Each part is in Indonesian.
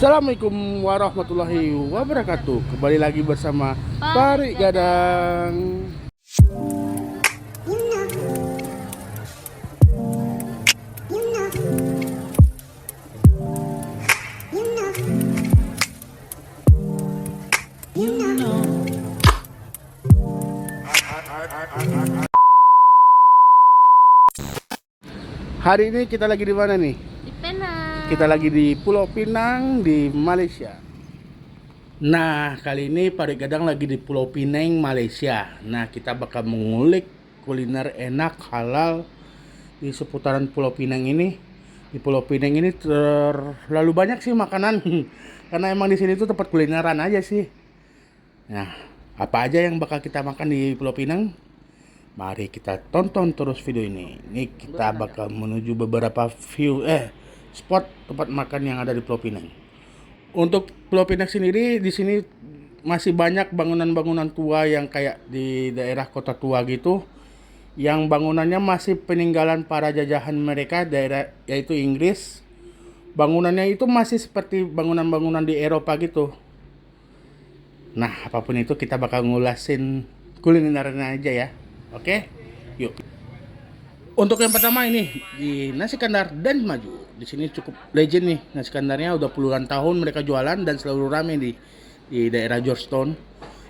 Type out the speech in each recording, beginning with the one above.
Assalamualaikum warahmatullahi wabarakatuh. Kembali lagi bersama Pari Gadang. Hari ini kita lagi di mana nih? Di Penang. Kita lagi di Pulau Pinang di Malaysia. Nah, kali ini Pari Gadang lagi di Pulau Pinang, Malaysia. Nah, kita bakal mengulik kuliner enak halal di seputaran Pulau Pinang ini. Di Pulau Pinang ini terlalu banyak sih makanan. Karena emang di sini tuh tempat kulineran aja sih. Nah, apa aja yang bakal kita makan di Pulau Pinang? Mari kita tonton terus video ini. Ini kita bakal menuju beberapa spot tempat makan yang ada di Pulau Pinang. Untuk Pulau Pinang sendiri, di sini masih banyak bangunan-bangunan tua yang kayak di daerah kota tua gitu, yang bangunannya masih peninggalan para jajahan mereka daerah yaitu Inggris. Bangunannya itu masih seperti bangunan-bangunan di Eropa gitu. Nah, apapun itu kita bakal ngulasin kulinernya aja ya. Oke, yuk. Untuk yang pertama ini di Nasi Kandar dan Maju. Di sini cukup legend nih, nasi kandarnya udah puluhan tahun mereka jualan dan selalu rame di daerah Georgetown.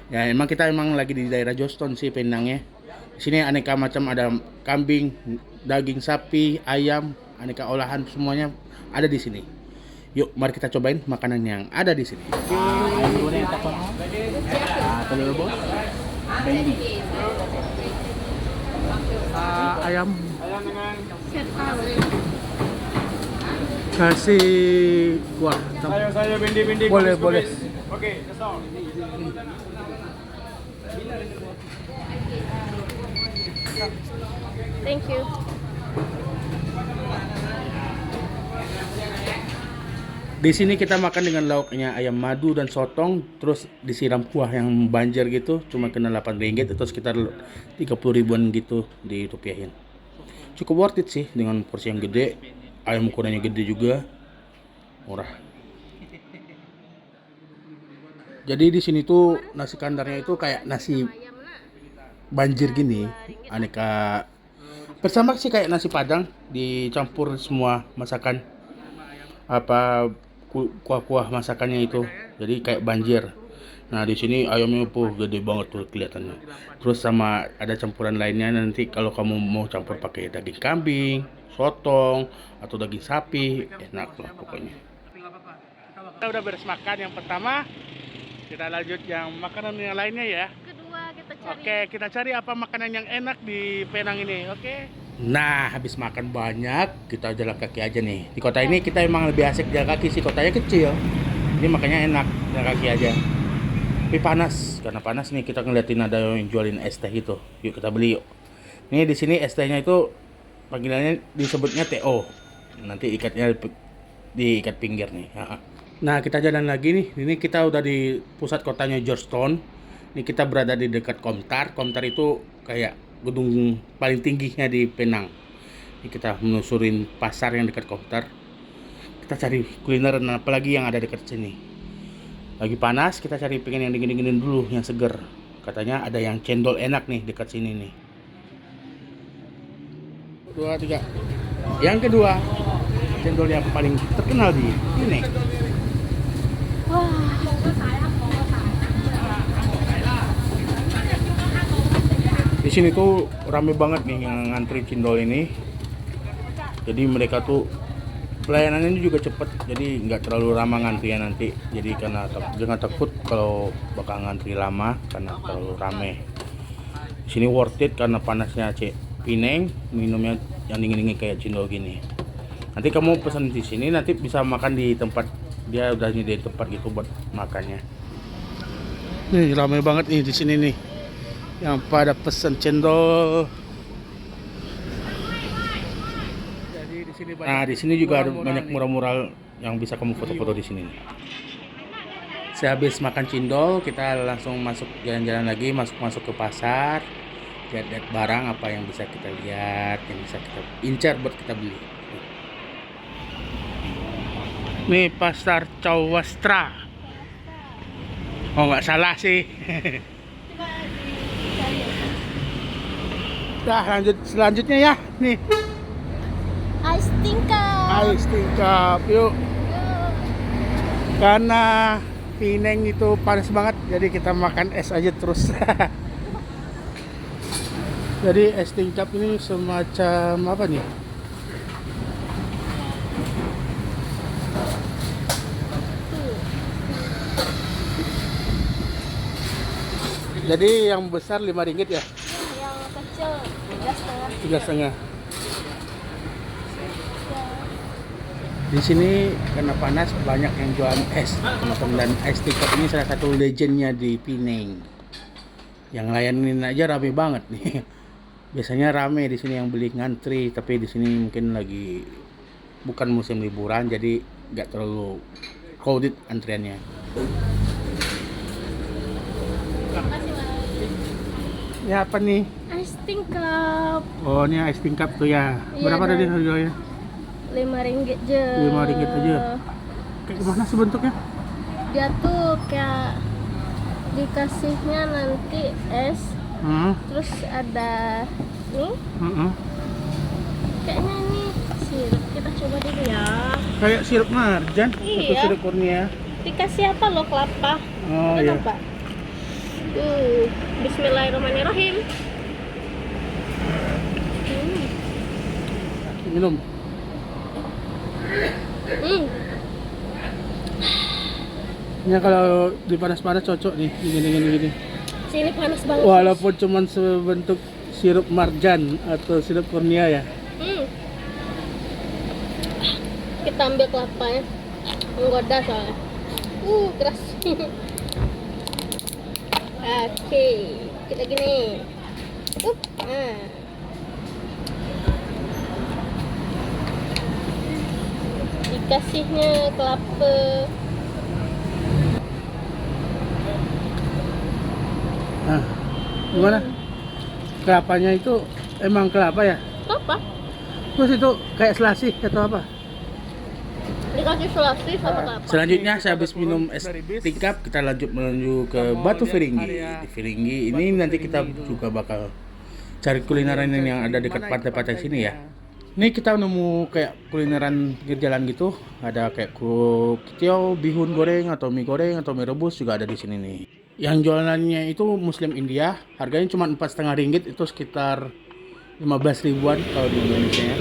Ya, kita lagi di daerah Georgetown sih Penangnya. Di sini aneka macam, ada kambing, daging sapi, ayam, aneka olahan semuanya ada di sini. Yuk, mari kita cobain makanan yang ada di sini. Telur rebus, ayam kasih kuah Saya bendi boleh. Oke, that's all. Thank you. Di sini kita makan dengan lauknya ayam madu dan sotong, terus disiram kuah yang banjir gitu, cuma kena 8 ringgit atau sekitar 30 ribuan gitu dirupiahin. Cukup worth it sih dengan porsi yang gede, ayam ukurannya gede juga, murah. Jadi di sini tuh nasi kandarnya itu kayak nasi banjir gini, aneka bersama sih kayak nasi padang dicampur semua masakan kuah-kuah masakannya itu, jadi kayak banjir. Nah, di sini ayamnya gede banget tuh kelihatannya. Terus sama ada campuran lainnya, nanti kalau kamu mau campur pakai daging kambing, sotong atau daging sapi, enak lah pokoknya. Kita udah beres makan yang pertama, kita lanjut yang makanan yang lainnya ya. Kedua kita cari. Oke, kita cari apa makanan yang enak di Penang ini, oke? Nah, habis makan banyak, kita jalan kaki aja nih. Di kota ini kita emang lebih asik jalan kaki sih, kotanya kecil. Ini makanya enak jalan kaki aja. Tapi panas, karena panas nih kita ngeliatin ada yang jualin es teh itu. Yuk kita beli yuk. Ini di sini es tehnya itu panggilannya disebutnya TO. Nanti ikatnya diikat pinggir nih. Nah, kita jalan lagi nih. Ini kita udah di pusat kotanya Georgetown. Ini kita berada di dekat Komtar. Komtar itu kayak gedung paling tingginya di Penang. Ini kita menelusurin pasar yang dekat Komtar. Kita cari kuliner apalagi yang ada dekat sini. Lagi panas, kita cari pengen yang dingin-dinginin dulu, yang seger. Katanya ada yang cendol enak nih dekat sini nih. 2, 3. Yang kedua, cendol yang paling terkenal di sini. Di sini tuh rame banget nih yang ngantri cendol ini. Jadi mereka tuh pelayanannya juga cepet, jadi nggak terlalu lama ngantrinya nanti. Jadi karena jangan takut kalau bakal ngantri lama karena terlalu rame. Di sini worth it karena panasnya Pinang, minumnya yang dingin-dingin kayak cendol gini. Nanti kamu pesan di sini, nanti bisa makan di tempat, dia udah nyediain tempat gitu buat makannya. Nih rame banget nih di sini nih, yang pada pesen cendol. Nah, di sini juga ada banyak mural-mural yang bisa kamu foto-foto di sini. Sehabis makan cendol, kita langsung masuk jalan-jalan lagi, masuk ke pasar, lihat-lihat barang apa yang bisa kita lihat, yang bisa kita incar buat kita beli. Nih pasar Cawastra. Oh nggak salah sih. Coba dicari. Dah lanjut selanjutnya ya. Nih Ice tingkat. ice tingkap yuk. Karena Pineng itu panas banget, jadi kita makan es aja terus. Jadi es tingkap ini semacam apa nih? Jadi yang besar Rp5 ya? Yang kecil 3,5. 3,5. Di sini karena panas banyak yang jualan es, teman-teman, dan es tingkap ini salah satu legendnya di Pineng. Yang layanin aja rame banget nih. Biasanya rame di sini yang beli ngantri, tapi di sini mungkin lagi bukan musim liburan, jadi nggak terlalu crowded antriannya. Makasih, Mas. Ya apa nih? Ice tingkat. Oh ini es tingkap tuh ya. Iya, Berapa tadi dan- harganya? Rp5 aja. Rp5 aja. Kayak gimana sih bentuknya? Dia tuh kayak dikasihnya nanti es, terus ada nih, kayaknya ini sirup. Kita coba dulu ya. Kayak sirup marjan atau Iya. sirup kurnia. Dikasih apa loh, kelapa? Oh Itu iya. apa? Bismillahirrahmanirrahim. Minum. Ya kalau di panas-panas cocok nih, gini. Sini panas banget. Walaupun cuman sebentuk sirup marjan atau sirup kurnia ya. Kita ambil kelapanya. Menggoda soalnya. Keras. Oke, kita gini. Dikasihnya kelapa. Nah, gimana? Kelapanya itu emang kelapa ya? Apa? Terus itu kayak selasi atau apa? Dikasih selasi sama kelapa. Selanjutnya saya habis minum es tingkap, kita menuju ke Batu Feringgi. Di Feringgi ini nanti kita juga bakal cari kulineran yang ada dekat pantai-pantai sini ya. Ini kita nemu kayak kulineran pinggir jalan gitu, ada kayak kitiau, bihun goreng atau mie rebus juga ada di sini nih. Yang jualannya itu Muslim India, harganya cuma Rp4,5, itu sekitar 15 ribuan kalau di Indonesia ya.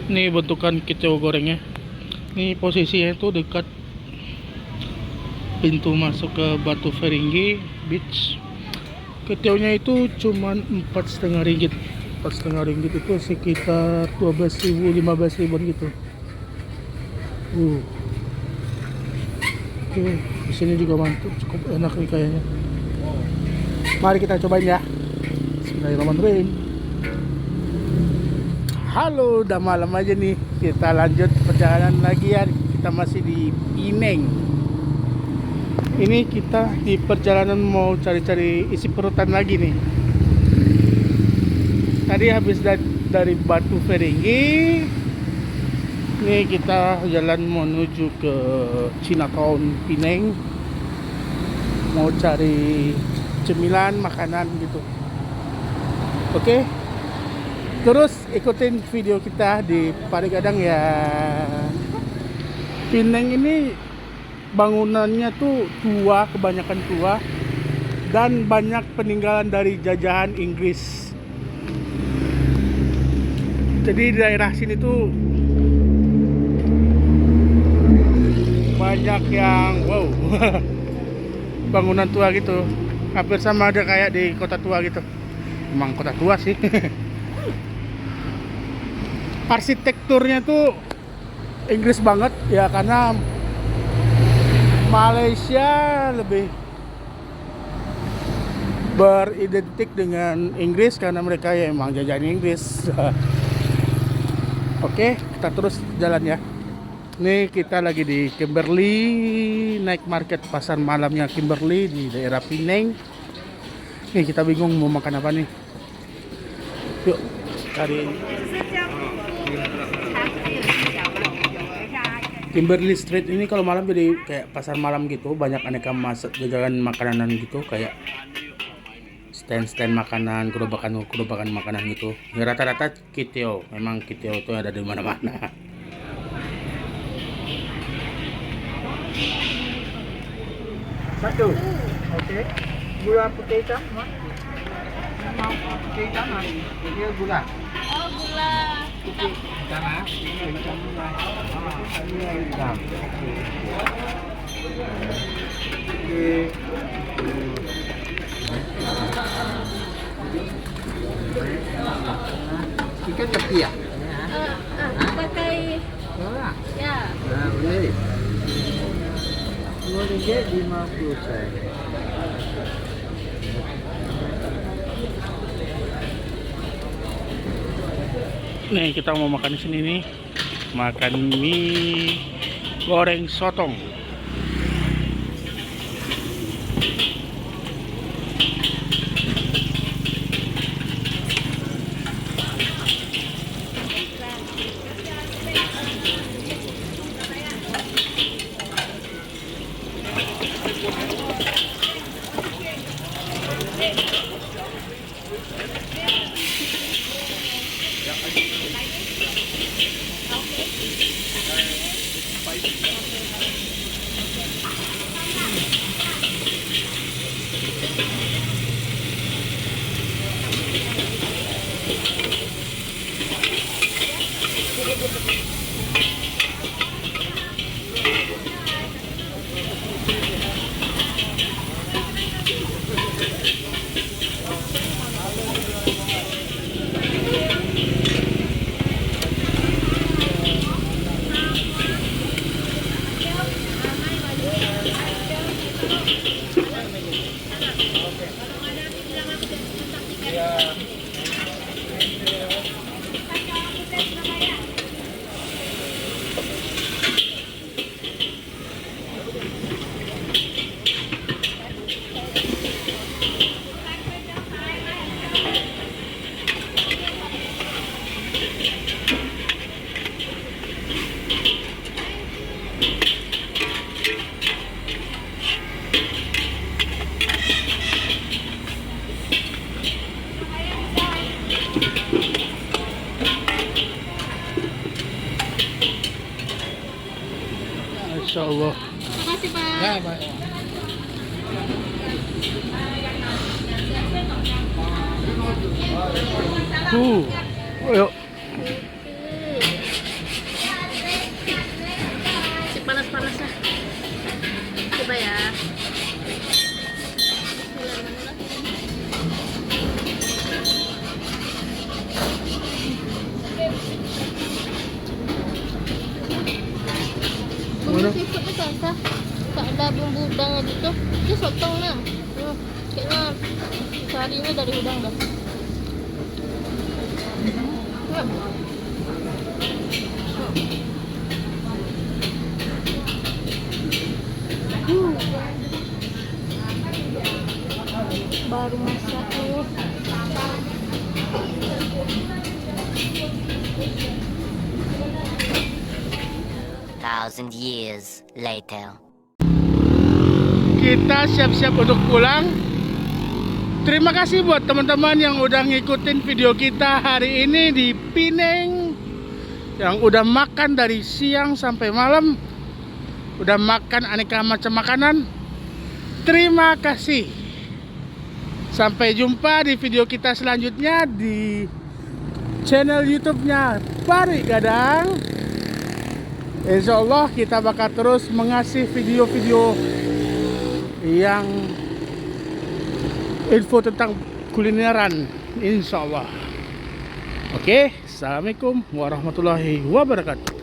Ini bentukan kicau gorengnya. Ini posisinya itu dekat pintu masuk ke Batu Feringgi Beach. Kicaunya itu cuman Rp4,5. Rp4,5 itu sekitar 12.000 15.000 gitu. Oke, di sini juga mantap, cukup enak nih kayaknya. Mari kita cobain ya. Bismillahirrahmanirrahim. Halo, udah malam aja nih. Kita lanjut perjalanan lagi ya. Kita masih di Pineng. Ini kita di perjalanan mau cari-cari isi perutan lagi nih. Tadi habis dari Batu Feringgi. Ini kita jalan menuju ke Chinatown Pineng. Mau cari cemilan, makanan gitu. Oke. Terus ikutin video kita di Parigadang ya. Pineng ini bangunannya tuh tua, kebanyakan tua, dan banyak peninggalan dari jajahan Inggris. Jadi di daerah sini tuh banyak yang wow bangunan tua gitu, hampir sama ada kayak di kota tua gitu. Emang kota tua sih. Arsitekturnya tuh Inggris banget ya, karena Malaysia lebih beridentik dengan Inggris karena mereka ya emang jajahan Inggris. Oke, kita terus jalan ya. Nih kita lagi di Kimberley, night market pasar malamnya Kimberley di daerah Penang. Nih kita bingung mau makan apa nih. Yuk cari Kimberley Street ini. Kalau malam jadi kayak pasar malam gitu, banyak aneka jajanan makanan gitu, kayak stand-stand makanan, gerobakan makanan gitu. Ya, rata-rata kiteo, memang kiteo itu ada di mana-mana. Satu. Okey. Gula putih hitam, Mak. Mau putih hitam, Mak. Ini gula. Oh, gula. Putih hitam, ah. Ini hitam gula. Ini hitam. Okey. Ikan tepi ya? Pakai Boleh. ya. Nah, boleh. RM2.50. Nih kita mau makan di sini nih, makan mie goreng sotong. Masya Allah. Makasih, Pak. Ya, Pak. Ayo. Si panas-panas lah. Coba ya. Bumbu seafoodnya kayaknya tak ada bumbu udangnya gitu. Itu sotong nah. Kayaknya carinya dari udang dah. Baru masak nih. 1,000 years later. Kita siap-siap untuk pulang. Terima kasih buat teman-teman yang udah ngikutin video kita hari ini di Penang, yang udah makan dari siang sampai malam, udah makan aneka macam makanan. Terima kasih. Sampai jumpa di video kita selanjutnya di channel YouTube-nya Pari Gadang. Insya Allah kita bakal terus mengasih video-video yang info tentang kulineran, insya Allah. Oke, assalamualaikum warahmatullahi wabarakatuh.